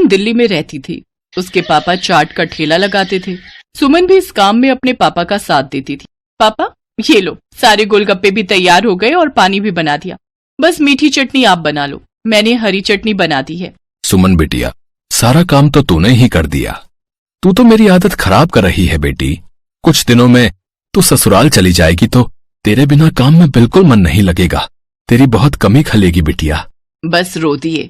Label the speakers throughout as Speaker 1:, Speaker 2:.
Speaker 1: सुमन दिल्ली में रहती थी। उसके पापा चाट का ठेला लगाते थे। सुमन भी इस काम में अपने पापा का साथ देती थी। पापा ये लो, सारे गोलगप्पे भी तैयार हो गए और पानी भी बना दिया, बस मीठी चटनी आप बना लो, मैंने हरी चटनी बना दी है।
Speaker 2: सुमन बिटिया, सारा काम तो तूने ही कर दिया। तू तो मेरी आदत खराब कर रही है बेटी। कुछ दिनों में तू ससुराल चली जाएगी तो तेरे बिना काम में बिल्कुल मन नहीं लगेगा। तेरी बहुत कमी खलेगी बिटिया।
Speaker 1: बस रो दिए।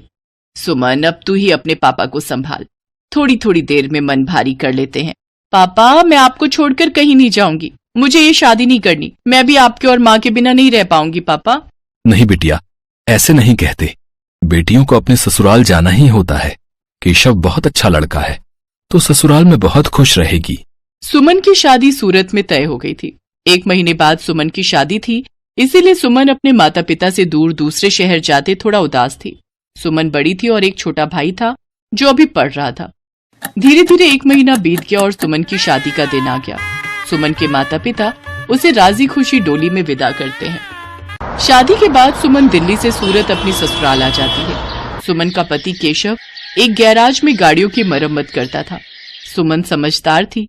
Speaker 1: सुमन, अब तू ही अपने पापा को संभाल, थोड़ी थोड़ी देर में मन भारी कर लेते हैं। पापा, मैं आपको छोड़कर कहीं नहीं जाऊंगी, मुझे ये शादी नहीं करनी, मैं भी आपके और माँ के बिना नहीं रह पाऊंगी। पापा
Speaker 2: नहीं बिटिया, ऐसे नहीं कहते। बेटियों को अपने ससुराल जाना ही होता है। केशव बहुत अच्छा लड़का है, तो ससुराल में बहुत खुश रहेगी।
Speaker 1: सुमन की शादी सूरत में तय हो गई थी। 1 महीने बाद सुमन की शादी थी, इसीलिए सुमन अपने माता पिता से दूर दूसरे शहर जाते थोड़ा उदास थी। सुमन बड़ी थी और एक छोटा भाई था जो अभी पढ़ रहा था। धीरे धीरे 1 महीना बीत गया और सुमन की शादी का दिन आ गया। सुमन के माता पिता उसे राजी खुशी डोली में विदा करते हैं। शादी के बाद सुमन दिल्ली से सूरत अपनी ससुराल आ जाती है। सुमन का पति केशव एक गैराज में गाड़ियों की मरम्मत करता था। सुमन समझदार थी,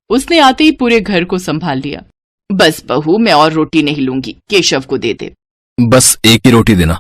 Speaker 1: उसने आते ही पूरे घर को संभाल लिया। बस बहू, मैं और रोटी नहीं लूंगी, केशव को दे दे।
Speaker 2: बस एक ही रोटी देना,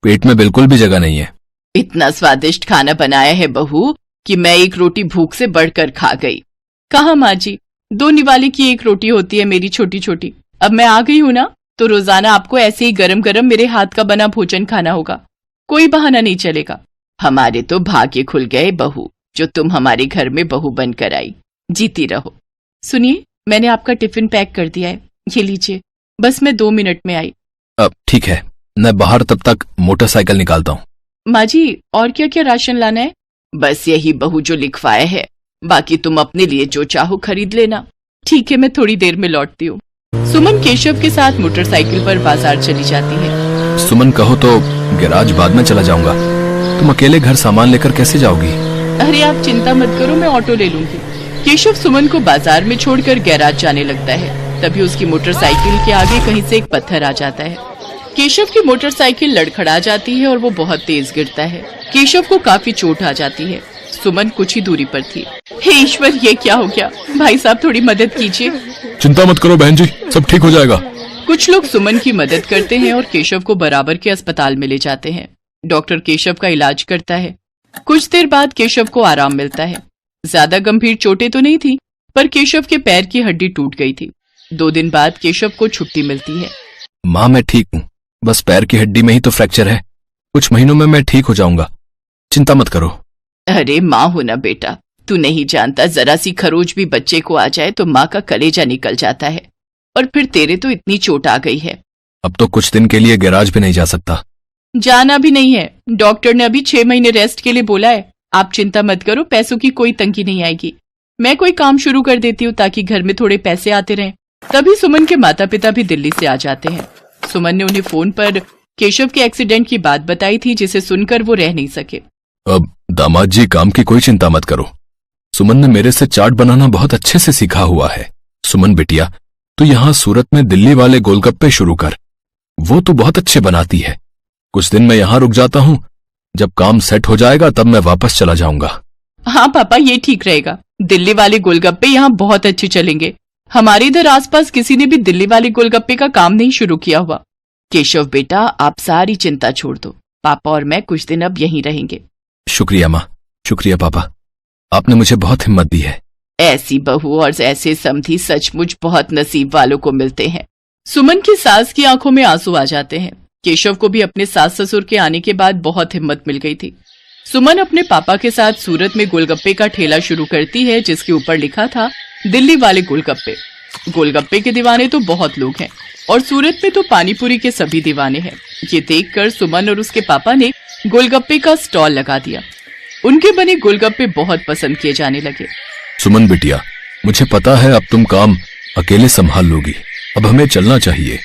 Speaker 2: पेट में बिल्कुल भी जगह नहीं है।
Speaker 1: इतना स्वादिष्ट खाना बनाया है बहू कि मैं एक रोटी भूख से बढ़कर खा गई। कहा माँ जी, 2 निवाले की एक रोटी होती है मेरी छोटी छोटी। अब मैं आ गई हूँ ना, तो रोजाना आपको ऐसे ही गरम गरम मेरे हाथ का बना भोजन खाना होगा, कोई बहाना नहीं चलेगा। हमारे तो भाग्य खुल गए बहू, जो तुम हमारे घर में बहू बनकर आई। जीती रहो। सुनिए, मैंने आपका टिफिन पैक कर दिया है, ये लीजिए, बस मैं 2 मिनट में आई।
Speaker 2: अब ठीक है, मैं बाहर तब तक मोटरसाइकिल निकालता हूँ।
Speaker 1: माँ जी, और क्या क्या राशन लाना है? बस यही बहू जो लिखवाया है, बाकी तुम अपने लिए जो चाहो खरीद लेना। ठीक है, मैं थोड़ी देर में लौटती हूँ। सुमन केशव के साथ मोटरसाइकिल पर बाजार चली जाती है।
Speaker 2: सुमन, कहो तो गैराज बाद में चला जाऊंगा, तुम अकेले घर सामान लेकर कैसे जाओगी?
Speaker 1: अरे आप चिंता मत करो, मैं ऑटो ले लूंगी। केशव सुमन को बाजार में छोड़कर गैराज जाने लगता है। तभी उसकी मोटरसाइकिल के आगे कहीं से एक पत्थर आ जाता है। केशव की मोटरसाइकिल लड़खड़ा जाती है और वो बहुत तेज गिरता है। केशव को काफी चोट आ जाती है। सुमन कुछ ही दूरी पर थी। हे ईश्वर, ये क्या हो गया? भाई साहब, थोड़ी मदद कीजिए।
Speaker 2: चिंता मत करो बहन जी, सब ठीक हो जाएगा।
Speaker 1: कुछ लोग सुमन की मदद करते हैं और केशव को बराबर के अस्पताल में ले जाते हैं। डॉक्टर केशव का इलाज करता है। कुछ देर बाद केशव को आराम मिलता है। ज्यादा गंभीर चोटें तो नहीं थी, पर केशव के पैर की हड्डी टूट गई थी। 2 दिन बाद केशव को छुट्टी मिलती है।
Speaker 2: माँ, मैं ठीक हूँ, बस पैर की हड्डी में ही तो फ्रैक्चर है। कुछ महीनों में मैं ठीक हो जाऊंगा, चिंता मत करो।
Speaker 1: अरे माँ हो ना बेटा, तू नहीं जानता, जरा सी खरोच भी बच्चे को आ जाए तो माँ का कलेजा निकल जाता है, और फिर तेरे तो इतनी चोट आ गई है।
Speaker 2: अब तो कुछ दिन के लिए गैराज भी नहीं जा सकता।
Speaker 1: जाना भी नहीं है, डॉक्टर ने अभी 6 महीने रेस्ट के लिए बोला है। आप चिंता मत करो, पैसों की कोई तंगी नहीं आएगी। मैं कोई काम शुरू कर देती हूँ ताकि घर में थोड़े पैसे आते रहें। तभी सुमन के माता पिता भी दिल्ली से आ जाते हैं। सुमन ने उन्हें फोन पर केशव के एक्सीडेंट की बात बताई थी, जिसे सुनकर वो रह नहीं सके।
Speaker 2: अब दामाद जी, काम की कोई चिंता मत करो। सुमन ने मेरे से चाट बनाना बहुत अच्छे से सीखा हुआ है। सुमन बिटिया, तू यहाँ सूरत में दिल्ली वाले गोलगप्पे शुरू कर, वो तो बहुत अच्छे बनाती है। कुछ दिन मैं यहाँ रुक जाता हूँ, जब काम सेट हो जाएगा तब मैं वापस चला जाऊंगा।
Speaker 1: हाँ पापा, ये ठीक रहेगा। दिल्ली वाले गोलगप्पे यहाँ बहुत अच्छे चलेंगे। हमारे इधर आसपास किसी ने भी दिल्ली वाले गोलगप्पे का काम नहीं शुरू किया हुआ। केशव बेटा, आप सारी चिंता छोड़ दो, पापा और मैं कुछ दिन अब यहीं रहेंगे।
Speaker 2: शुक्रिया माँ, शुक्रिया पापा, आपने मुझे बहुत हिम्मत दी है।
Speaker 1: ऐसी बहू और ऐसे समधी सचमुच बहुत नसीब वालों को मिलते हैं। सुमन की सास की आंखों में आंसू आ जाते हैं। केशव को भी अपने सास ससुर के आने के बाद बहुत हिम्मत मिल गई थी। सुमन अपने पापा के साथ सूरत में गोलगप्पे का ठेला शुरू करती है, जिसके ऊपर लिखा था दिल्ली वाले गोलगप्पे। गोलगप्पे के दीवाने तो बहुत लोग हैं और सूरत में तो पानीपुरी के सभी दीवाने हैं। ये देखकर सुमन और उसके पापा ने गोलगप्पे का स्टॉल लगा दिया। उनके बने गोलगप्पे बहुत पसंद किए जाने लगे।
Speaker 2: सुमन बिटिया, मुझे पता है अब तुम काम अकेले संभाल लोगी, अब हमें चलना चाहिए।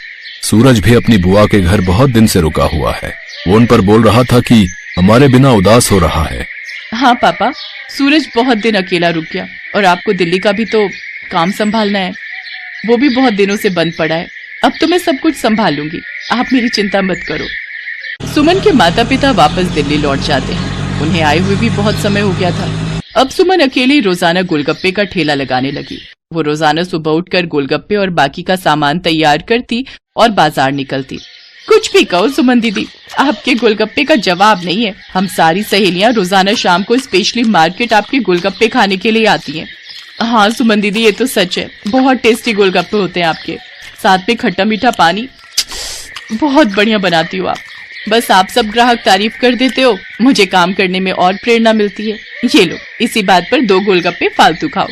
Speaker 2: सूरज भी अपनी बुआ के घर बहुत दिन से रुका हुआ है। वो उन पर बोल रहा था कि हमारे बिना उदास हो रहा है।
Speaker 1: हाँ पापा, सूरज बहुत दिन अकेला रुक गया और आपको दिल्ली का भी तो काम संभालना है, वो भी बहुत दिनों से बंद पड़ा है। अब तो मैं सब कुछ संभाल लूंगी, आप मेरी चिंता मत करो। सुमन के माता पिता वापस दिल्ली लौट जाते हैं। उन्हें आए हुए भी बहुत समय हो गया था। अब सुमन अकेले ही रोजाना गोलगप्पे का ठेला लगाने लगी। वो रोजाना सुबह उठकर गोलगप्पे और बाकी का सामान तैयार करती और बाजार निकलती। कुछ भी कहो सुमन दीदी, आपके गोलगप्पे का जवाब नहीं है। हम सारी सहेलियां रोजाना शाम को स्पेशली मार्केट आपके गोलगप्पे खाने के लिए आती हैं। हाँ सुमन दीदी, ये तो सच है, बहुत टेस्टी गोलगप्पे होते हैं आपके, साथ में खट्टा मीठा पानी, बहुत बढ़िया बनाती हो आप। बस आप सब ग्राहक तारीफ कर देते हो, मुझे काम करने में और प्रेरणा मिलती है। ये लो, इसी बात पर 2 गोलगप्पे फालतू खाओ।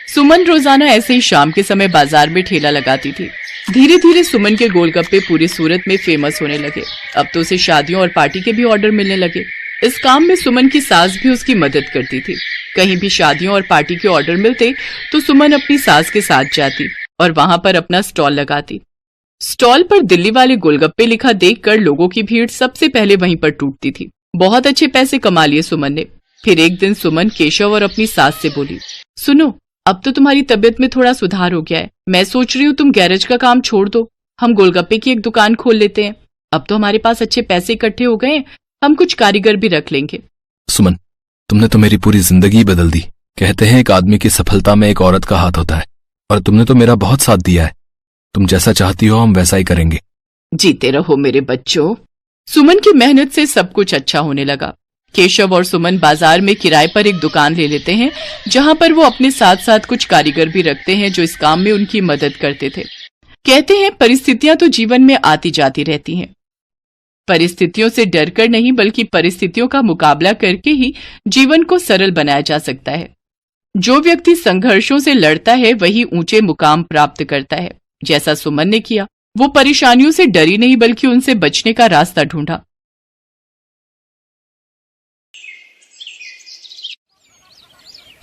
Speaker 1: सुमन रोजाना ऐसे ही शाम के समय बाजार में ठेला लगाती थी। धीरे धीरे सुमन के गोलगप्पे पूरे सूरत में फेमस होने लगे। अब तो उसे शादियों और पार्टी के भी ऑर्डर मिलने लगे। इस काम में सुमन की सास भी उसकी मदद करती थी। कहीं भी शादियों और पार्टी के ऑर्डर मिलते तो सुमन अपनी सास के साथ जाती और वहां पर अपना स्टॉल लगाती। स्टॉल पर दिल्ली वाले गोलगप्पे लिखा देखकर लोगों की भीड़ सबसे पहले वहीं पर टूटती थी। बहुत अच्छे पैसे कमा लिए सुमन ने। फिर एक दिन सुमन केशव और अपनी सास से बोली, सुनो, अब तो तुम्हारी तबीयत में थोड़ा सुधार हो गया है। मैं सोच रही हूँ तुम गैरेज का काम छोड़ दो, हम गोलगप्पे की एक दुकान खोल लेते हैं। अब तो हमारे पास अच्छे पैसे इकट्ठे हो गए हैं, हम कुछ कारीगर भी रख लेंगे।
Speaker 2: सुमन, तुमने तो मेरी पूरी जिंदगी बदल दी। कहते हैं एक आदमी की सफलता में एक औरत का हाथ होता है, और तुमने तो मेरा बहुत साथ दिया है। तुम जैसा चाहती हो हम वैसा ही करेंगे।
Speaker 1: जीते रहो मेरे बच्चों। सुमन की मेहनत से सब कुछ अच्छा होने लगा। केशव और सुमन बाजार में किराए पर एक दुकान ले लेते हैं, जहां पर वो अपने साथ साथ कुछ कारीगर भी रखते हैं जो इस काम में उनकी मदद करते थे। कहते हैं परिस्थितियां तो जीवन में आती जाती रहती हैं। परिस्थितियों से डरकर नहीं, बल्कि परिस्थितियों का मुकाबला करके ही जीवन को सरल बनाया जा सकता है। जो व्यक्ति संघर्षों से लड़ता है वही ऊंचे मुकाम प्राप्त करता है। जैसा सुमन ने किया, वो परेशानियों से डरी नहीं बल्कि उनसे बचने का रास्ता ढूंढा।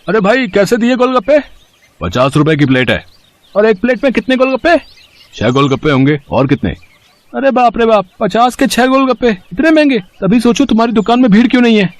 Speaker 3: अरे भाई, कैसे दिए गोलगप्पे?
Speaker 2: 50 रुपए की प्लेट है।
Speaker 3: और एक प्लेट में कितने गोलगप्पे?
Speaker 2: 6 गोलगप्पे होंगे। और कितने?
Speaker 3: अरे बाप रे बाप, 50 के 6 गोलगप्पे, इतने महंगे? तभी सोचो तुम्हारी दुकान में भीड़ क्यों नहीं है।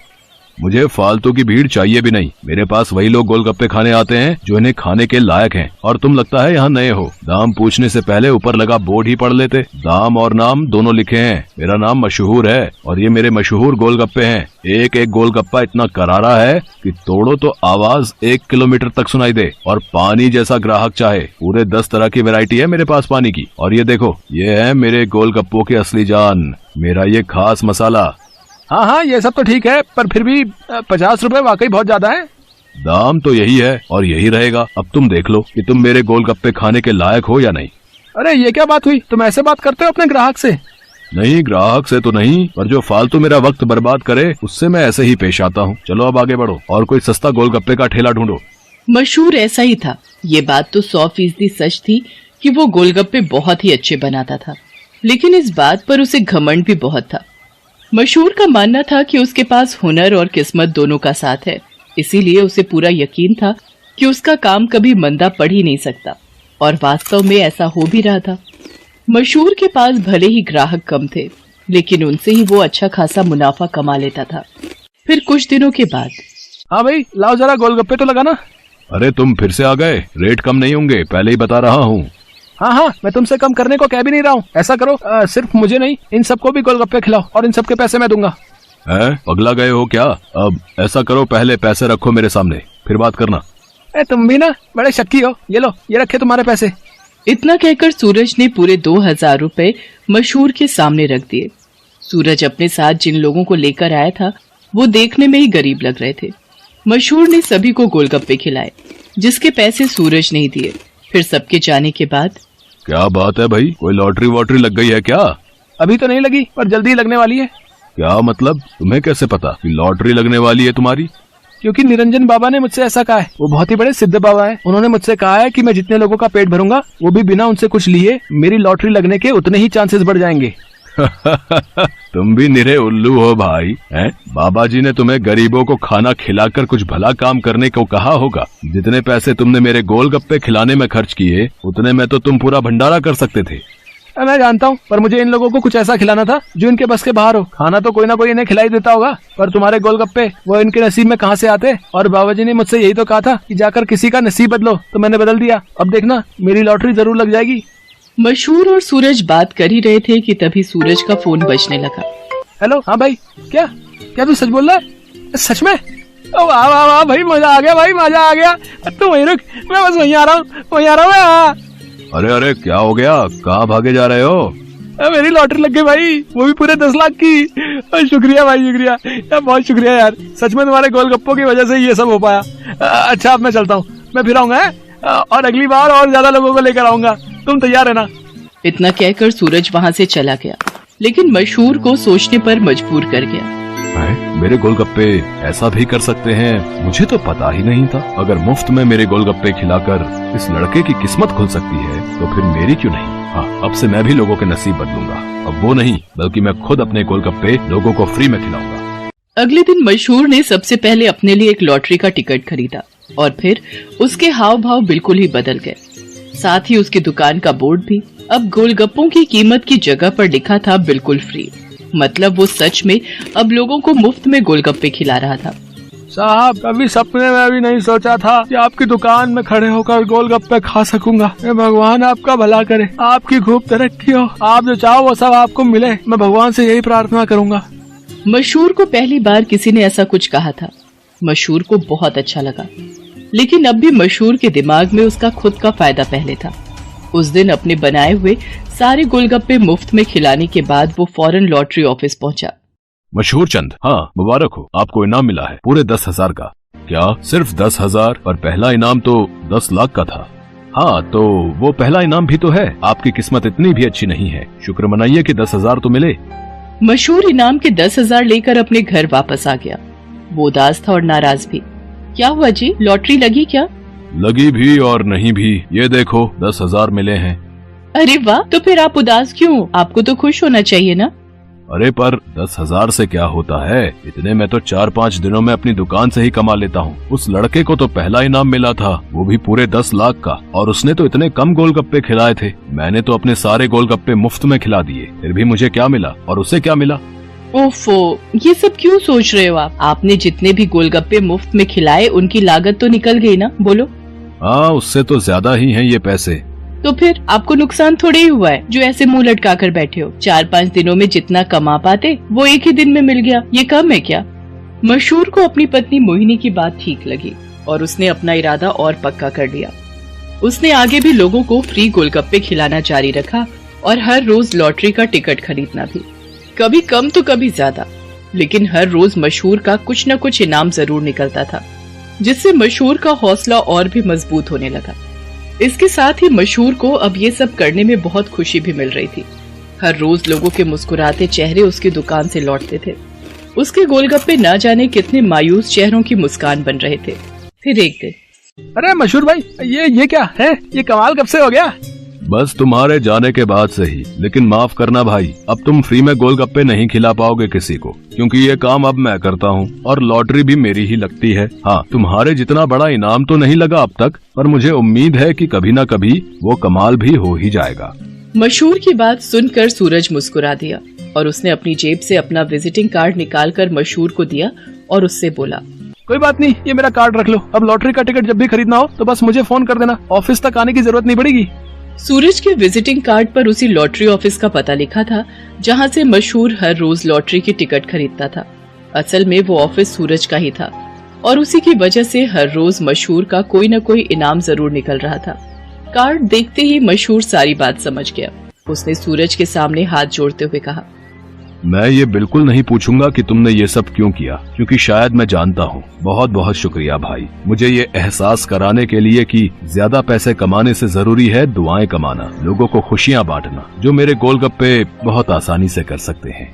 Speaker 2: मुझे फालतू की भीड़ चाहिए भी नहीं। मेरे पास वही लोग गोलगप्पे खाने आते हैं जो इन्हें खाने के लायक हैं। और तुम लगता है यहाँ नए हो। दाम पूछने से पहले ऊपर लगा बोर्ड ही पढ़ लेते। दाम और नाम दोनों लिखे हैं। मेरा नाम मशहूर है और ये मेरे मशहूर गोलगप्पे हैं। एक एक गोलगप्पा इतना करारा है कि तोड़ो तो आवाज 1 किलोमीटर तक सुनाई दे। और पानी जैसा ग्राहक चाहे, पूरे 10 तरह की वैरायटी है मेरे पास पानी की। और ये देखो, ये है मेरे गोलगप्पों की असली जान, मेरा ये खास मसाला।
Speaker 3: हाँ हाँ, ये सब तो ठीक है, पर फिर भी 50 रुपए वाकई बहुत ज्यादा है।
Speaker 2: दाम तो यही है और यही रहेगा। अब तुम देख लो कि तुम मेरे गोलगप्पे खाने के लायक हो या नहीं।
Speaker 3: अरे ये क्या बात हुई? तुम ऐसे बात करते हो अपने ग्राहक से?
Speaker 2: नहीं, ग्राहक से तो नहीं, पर जो फालतू मेरा वक्त बर्बाद करे उससे मैं ऐसे ही पेश आता हूँ। चलो अब आगे बढ़ो और कोई सस्ता गोलगप्पे का ठेला ढूंढो।
Speaker 1: मशहूर ऐसा ही था। ये बात तो 100% सच थी कि वो गोलगप्पे बहुत ही अच्छे बनाता था, लेकिन इस बात पर उसे घमंड भी बहुत था। मशहूर का मानना था कि उसके पास हुनर और किस्मत दोनों का साथ है, इसीलिए उसे पूरा यकीन था कि उसका काम कभी मंदा पड़ ही नहीं सकता। और वास्तव में ऐसा हो भी रहा था। मशहूर के पास भले ही ग्राहक कम थे, लेकिन उनसे ही वो अच्छा खासा मुनाफा कमा लेता था। फिर कुछ दिनों के बाद,
Speaker 3: हाँ भाई, लाओ जरा गोलगप्पे तो लगाना।
Speaker 2: अरे तुम फिर से आ गए। रेट कम नहीं होंगे, पहले ही बता रहा हूँ।
Speaker 3: हाँ हाँ, मैं तुमसे कम करने को कह भी नहीं रहा हूँ। ऐसा करो, सिर्फ मुझे नहीं, इन सबको भी गोलगप्पे खिलाओ और इन सबके पैसे मैं दूंगा।
Speaker 2: पगला गए हो क्या? अब ऐसा करो, पहले पैसे रखो मेरे सामने, फिर बात करना।
Speaker 3: तुम भी ना बड़े शक्की हो। ये लो, ये रखे तुम्हारे पैसे।
Speaker 1: इतना कहकर सूरज ने पूरे 2000 रुपए मशहूर के सामने रख दिए। सूरज अपने साथ जिन लोगों को लेकर आया था वो देखने में ही गरीब लग रहे थे। मशहूर ने सभी को गोलगप्पे खिलाए, जिसके पैसे सूरज नहीं दिए। फिर सबके जाने के बाद,
Speaker 2: क्या बात है भाई, कोई लॉटरी वॉटरी लग गई है क्या?
Speaker 3: अभी तो नहीं लगी, पर जल्दी लगने वाली है।
Speaker 2: क्या मतलब? तुम्हें कैसे पता कि लॉटरी लगने वाली है तुम्हारी?
Speaker 3: क्योंकि निरंजन बाबा ने मुझसे ऐसा कहा है। वो बहुत ही बड़े सिद्ध बाबा है। उन्होंने मुझसे कहा है कि मैं जितने लोगों का पेट भरूंगा, वो भी बिना उनसे कुछ लिए, मेरी लॉटरी लगने के उतने ही चांसेस बढ़ जाएंगे।
Speaker 2: तुम भी निरे उल्लू हो भाई, हैं? बाबा जी ने तुम्हें गरीबों को खाना खिलाकर कुछ भला काम करने को कहा होगा। जितने पैसे तुमने मेरे गोलगप्पे खिलाने में खर्च किए, उतने में तो तुम पूरा भंडारा कर सकते थे।
Speaker 3: मैं जानता हूँ, पर मुझे इन लोगों को कुछ ऐसा खिलाना था जो इनके बस के बाहर हो। खाना तो कोई ना कोई इन्हें खिलाई देता होगा, पर तुम्हारे गोलगप्पे वो इनके नसीब में कहाँ से आते? और बाबा जी ने मुझसे यही तो कहा था कि जाकर किसी का नसीब बदलो, तो मैंने बदल दिया। अब देखना, मेरी लॉटरी जरूर लग जाएगी।
Speaker 1: मशहूर और सूरज बात कर ही रहे थे कि तभी सूरज का फोन बजने लगा।
Speaker 3: हेलो, हाँ भाई, क्या तू सच बोल रहा है? सच में? ओ वाह वाह वाह भाई, मजा आ गया भाई, मजा आ गया। तू वहीं रुक, मैं बस वहीं आ रहा हूँ मैं।
Speaker 2: अरे अरे क्या हो गया, कहाँ भागे जा रहे हो?
Speaker 3: मेरी लॉटरी लग गई भाई, वो भी पूरे 10 लाख की। शुक्रिया भाई, शुक्रिया यार, बहुत शुक्रिया यार। सच में तुम्हारे गोलगप्पों की वजह से ये सब हो पाया। अच्छा अब मैं चलता हूँ, मैं फिर आऊंगा और अगली बार और ज्यादा लोगों को लेकर आऊंगा। तुम तैयार है ना?
Speaker 1: इतना कहकर सूरज वहाँ से चला गया, लेकिन मशहूर को सोचने पर मजबूर कर गया।
Speaker 2: मेरे गोलगप्पे ऐसा भी कर सकते हैं, मुझे तो पता ही नहीं था। अगर मुफ्त में मेरे गोलगप्पे खिलाकर इस लड़के की किस्मत खुल सकती है तो फिर मेरी क्यों नहीं? हाँ, अब से मैं भी लोगों के नसीब बदलूंगा। अब वो नहीं, बल्कि मैं खुद अपने गोलगप्पे लोगों को फ्री में खिलाऊंगा।
Speaker 1: अगले दिन मशहूर ने सबसे पहले अपने लिए एक लॉटरी का टिकट खरीदा और फिर उसके हाव भाव बिल्कुल ही बदल गए। साथ ही उसकी दुकान का बोर्ड भी अब गोलगप्पों की कीमत की जगह पर लिखा था बिल्कुल फ्री। मतलब वो सच में अब लोगों को मुफ्त में गोलगप्पे खिला रहा था।
Speaker 3: साहब, कभी सपने में भी नहीं सोचा था कि आपकी दुकान में खड़े होकर गोलगप्पे खा सकूंगा। भगवान आपका भला करे, आपकी खूब तरक्की हो, आप जो चाहो वो सब आपको मिले। मैं भगवान से यही प्रार्थना करूंगा।
Speaker 1: मशहूर को पहली बार किसी ने ऐसा कुछ कहा था। मशहूर को बहुत अच्छा लगा, लेकिन अब भी मशहूर के दिमाग में उसका खुद का फायदा पहले था। उस दिन अपने बनाए हुए सारे गोलगप्पे मुफ्त में खिलाने के बाद वो फौरन लॉटरी ऑफिस पहुंचा।
Speaker 2: मशहूर चंद, हाँ मुबारक हो, आपको इनाम मिला है पूरे 10,000 का। क्या सिर्फ 10,000? और पहला इनाम तो 10 लाख का था। हाँ तो वो पहला इनाम भी तो है। आपकी किस्मत इतनी भी अच्छी नहीं है, शुक्र मनाइए कि 10,000 तो मिले।
Speaker 1: मशहूर इनाम के 10,000 लेकर अपने घर वापस आ गया। वो उदास था और नाराज भी। क्या हुआ जी, लॉटरी लगी क्या?
Speaker 2: लगी भी और नहीं भी, ये देखो 10,000 मिले हैं।
Speaker 1: अरे वाह, तो फिर आप उदास क्यों? आपको तो खुश होना चाहिए ना।
Speaker 2: अरे पर 10,000 से क्या होता है, इतने में तो 4-5 दिनों में अपनी दुकान से ही कमा लेता हूँ। उस लड़के को तो पहला इनाम मिला था, वो भी पूरे 10 लाख का, और उसने तो इतने कम गोलगप्पे खिलाए थे। मैंने तो अपने सारे गोलगप्पे मुफ्त में खिला दिए, फिर भी मुझे क्या मिला और उसे क्या मिला?
Speaker 1: ओफो, ये सब क्यों सोच रहे हो आप? आपने जितने भी गोलगप्पे मुफ्त में खिलाए उनकी लागत तो निकल गई ना, बोलो।
Speaker 2: हाँ, उससे तो ज्यादा ही हैं ये पैसे।
Speaker 1: तो फिर आपको नुकसान थोड़े ही हुआ है जो ऐसे मुंह लटका कर बैठे हो। 4-5 दिनों में जितना कमा पाते वो एक ही दिन में मिल गया, ये कम है क्या? मशहूर को अपनी पत्नी मोहिनी की बात ठीक लगी और उसने अपना इरादा और पक्का कर लिया। उसने आगे भी लोगों को फ्री गोलगप्पे खिलाना जारी रखा और हर रोज लॉटरी का टिकट खरीदना भी, कभी कम तो कभी ज्यादा, लेकिन हर रोज मशहूर का कुछ न कुछ इनाम जरूर निकलता था, जिससे मशहूर का हौसला और भी मजबूत होने लगा। इसके साथ ही मशहूर को अब ये सब करने में बहुत खुशी भी मिल रही थी। हर रोज लोगों के मुस्कुराते चेहरे उसकी दुकान से लौटते थे। उसके गोलगप्पे न जाने कितने मायूस चेहरों की मुस्कान बन रहे थे। फिर एक दिन,
Speaker 3: अरे मशहूर भाई, ये क्या है? ये कमाल कब से हो गया?
Speaker 2: बस तुम्हारे जाने के बाद से ही। लेकिन माफ करना भाई, अब तुम फ्री में गोलगप्पे नहीं खिला पाओगे किसी को, क्योंकि ये काम अब मैं करता हूँ और लॉटरी भी मेरी ही लगती है। हाँ, तुम्हारे जितना बड़ा इनाम तो नहीं लगा अब तक, पर मुझे उम्मीद है कि कभी न कभी वो कमाल भी हो ही जाएगा।
Speaker 1: मशहूर की बात सुनकर सूरज मुस्कुरा दिया और उसने अपनी जेब से अपना विजिटिंग कार्ड निकालकर मशहूर को दिया और उससे बोला,
Speaker 3: कोई बात नहीं, ये मेरा कार्ड रख लो। अब लॉटरी का टिकट जब भी खरीदना हो तो बस मुझे फोन कर देना, ऑफिस तक आने की जरूरत नहीं पड़ेगी।
Speaker 1: सूरज के विजिटिंग कार्ड पर उसी लॉटरी ऑफिस का पता लिखा था जहां से मशहूर हर रोज लॉटरी की टिकट खरीदता था। असल में वो ऑफिस सूरज का ही था और उसी की वजह से हर रोज मशहूर का कोई न कोई इनाम जरूर निकल रहा था। कार्ड देखते ही मशहूर सारी बात समझ गया। उसने सूरज के सामने हाथ जोड़ते हुए कहा,
Speaker 2: मैं ये बिल्कुल नहीं पूछूंगा कि तुमने ये सब क्यों किया, क्योंकि शायद मैं जानता हूँ। बहुत बहुत शुक्रिया भाई, मुझे ये एहसास कराने के लिए कि ज्यादा पैसे कमाने से जरूरी है दुआएं कमाना, लोगों को खुशियाँ बांटना, जो मेरे गोलगप्पे बहुत आसानी से कर सकते हैं।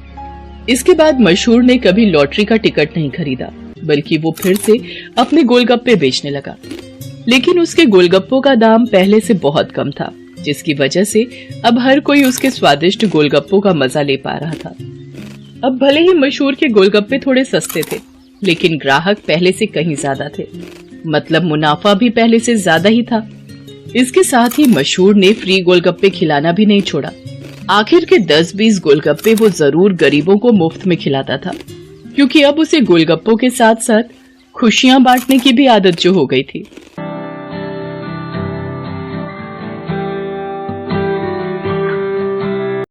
Speaker 1: इसके बाद मशहूर ने कभी लॉटरी का टिकट नहीं खरीदा, बल्कि वो फिर से अपने गोलगप्पे बेचने लगा। लेकिन उसके गोलगप्पों का दाम पहले से बहुत कम था, जिसकी वजह से अब हर कोई उसके स्वादिष्ट गोलगप्पों का मजा ले पा रहा था। अब भले ही मशहूर के गोलगप्पे थोड़े सस्ते थे, लेकिन ग्राहक पहले से कहीं ज्यादा थे, मतलब मुनाफा भी पहले से ज्यादा ही था। इसके साथ ही मशहूर ने फ्री गोलगप्पे खिलाना भी नहीं छोड़ा। आखिर के 10-20 गोलगप्पे वो जरूर गरीबों को मुफ्त में खिलाता था, क्योंकि अब उसे गोलगप्पों के साथ साथ खुशियां बांटने की भी आदत जो हो गई थी।